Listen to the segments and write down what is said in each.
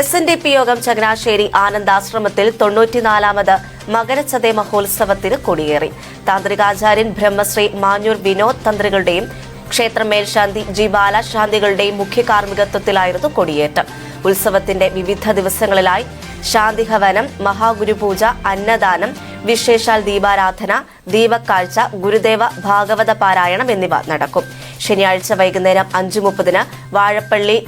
SNDP യോഗം ചങ്ങനാശ്ശേരി ആനന്ദാശ്രമത്തിൽ 94ാമത് മകരച്ചതേ മഹോത്സവത്തിന് കൊടിയേറി. താന്ത്രികാചാര്യൻ ബ്രഹ്മശ്രീ മാഞ്ഞൂർ വിനോദ് തന്ത്രികളുടെയും ക്ഷേത്ര മേൽശാന്തി ജി ബാലശാന്തികളുടെയും മുഖ്യ കാർമ്മികത്വത്തിലായിരുന്നു കൊടിയേറ്റം. ഉത്സവത്തിന്റെ വിവിധ ദിവസങ്ങളിലായി ശാന്തിഹവനം, മഹാഗുരുപൂജ, അന്നദാനം, വിശേഷാൽ ദീപാരാധന, ദീപക്കാഴ്ച, ഗുരുദേവ ഭാഗവത പാരായണം എന്നിവ നടക്കും. ശനിയാഴ്ച വൈകുന്നേരം 5:30 വാഴപ്പള്ളി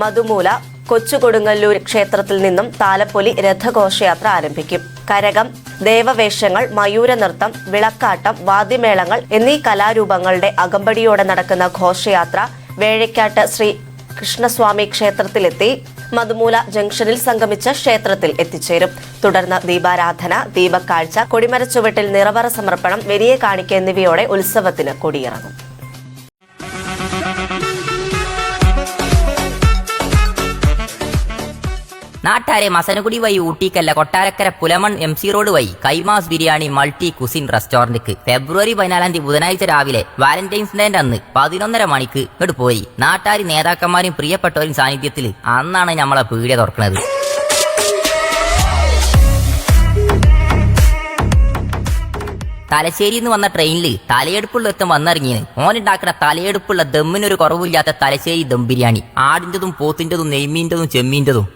മധുമൂല കൊച്ചുകൊടുങ്ങല്ലൂർ ക്ഷേത്രത്തിൽ നിന്നും താലപ്പൊലി രഥഘോഷയാത്ര ആരംഭിക്കും. കരകം, ദേവവേഷങ്ങൾ, മയൂരനൃത്തം, വിളക്കാട്ടം, വാദ്യമേളങ്ങൾ എന്നീ കലാരൂപങ്ങളുടെ അകമ്പടിയോടെ നടക്കുന്ന ഘോഷയാത്ര വേഴക്കാട്ട് ശ്രീ കൃഷ്ണസ്വാമി ക്ഷേത്രത്തിലെത്തി മധുമൂല ജംഗ്ഷനിൽ സംഗമിച്ച് ക്ഷേത്രത്തിൽ എത്തിച്ചേരും. തുടർന്ന് ദീപാരാധന, ദീപക്കാഴ്ച, കൊടിമരച്ചുവട്ടിൽ നിറവറ സമർപ്പണം, വലിയ കാണിക്ക എന്നിവയോടെ ഉത്സവത്തിന് കൊടിയിറങ്ങും. നാട്ടാരെ മസനഗുടി വഴി ഊട്ടിക്കല്ല കൊട്ടാരക്കര പുലമൺ MC റോഡ് വഴി കൈമാസ് ബിരിയാണി മൾട്ടി കുസിൻ റെസ്റ്റോറന്റ് ഫെബ്രുവരി 14 ബുധനാഴ്ച രാവിലെ വാലന്റൈൻസ് ഡേ അന്ന് 11:30 മണിക്ക് ഇങ്ങോട്ട് പോയി. നാട്ടാരി നേതാക്കന്മാരും പ്രിയപ്പെട്ടവരും സാന്നിധ്യത്തിൽ അന്നാണ് നമ്മളെ പീടിക തുറക്കുന്നത്. തലശ്ശേരിയിൽ നിന്ന് വന്ന ട്രെയിനിൽ തലയെടുപ്പുള്ള എത്തും വന്നിറങ്ങിയത്. ഓനുണ്ടാക്കുന്ന തലയെടുപ്പുള്ള ദമ്മിനൊരു കുറവില്ലാത്ത തലശ്ശേരി ദം ബിരിയാണി. ആടിൻ്റെതും പോത്തിൻ്റെതും നെയ്മീൻ്റെതും ചെമ്മീൻ്റെതും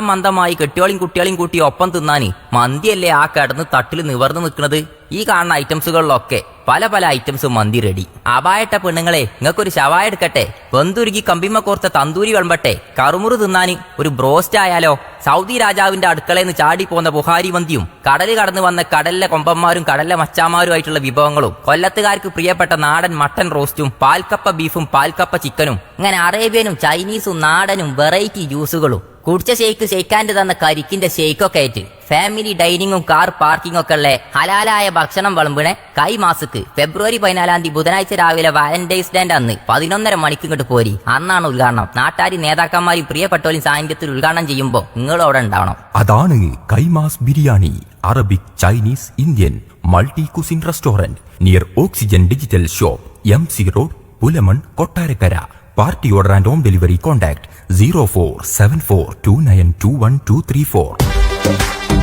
മന്ദമായി കെട്ടിയോളിയും കുട്ടികളെയും കൂട്ടി ഒപ്പം തിന്നാന് മന്തിയല്ലേ ആ കിടന്ന് തട്ടിൽ നിവർന്ന് നിൽക്കുന്നത്. ഈ കാണുന്ന ഐറ്റംസുകളിലൊക്കെ പല ഐറ്റംസ് മന്തി റെഡി. അപായട്ട പെണ്ണുങ്ങളെ, നിങ്ങൾക്കൊരു ശവായ എടുക്കട്ടെ? വെന്തുരുകി കമ്പിമ്മ കോർത്ത തന്തൂരി വിളമ്പട്ടെ? കറുമുറു തിന്നാന് ഒരു ബ്രോസ്റ്റ് ആയാലോ? സൗദി രാജാവിന്റെ അടുക്കളയിൽ നിന്ന് ചാടി പോന്ന ബുഹാരി മന്തിയും, കടല് കടന്നു വന്ന കടലിലെ കൊമ്പന്മാരും കടലിലെ മച്ചാമാരുമായിട്ടുള്ള വിഭവങ്ങളും, കൊല്ലത്തുകാർക്ക് പ്രിയപ്പെട്ട നാടൻ മട്ടൻ റോസ്റ്റും, പാൽക്കപ്പ ബീഫും പാൽക്കപ്പ ചിക്കനും, ഇങ്ങനെ അറേബ്യനും ചൈനീസും നാടനും വെറൈറ്റി ജ്യൂസുകളും, കുടിച്ച ഷെയ്ക്കാൻ്റെ തന്ന കരിക്കിന്റെ ഷെയ്ക്കൊക്കെ ആയിട്ട് ഫാമിലി ഡൈനിങ്ങും കാർ പാർക്കിംഗ് ഒക്കെ ഉള്ള ഹലാലായ ഭക്ഷണം വിളമ്പിനെ കൈമാസക്ക് ഫെബ്രുവരി 14 ബുധനാഴ്ച രാവിലെ വാലന്റൈൻസ് ഡേ അന്ന് 11:30 മണിക്ക് ഇങ്ങോട്ട് പോരി. അന്നാണ് ഉദ്ഘാടനം. നാട്ടാരി നേതാക്കന്മാരും പ്രിയപ്പെട്ടവരും സാന്നിധ്യത്തിൽ ഉദ്ഘാടനം ചെയ്യുമ്പോൾ നിങ്ങളവിടെ ഉണ്ടാവണം. അതാണ് Kaimas biryani, Arabic, Chinese, Indian multi cuisine restaurant near oxygen digital shop, MC road, Pulamon, Kottarakkara. Party order and home delivery contact 04742921 234.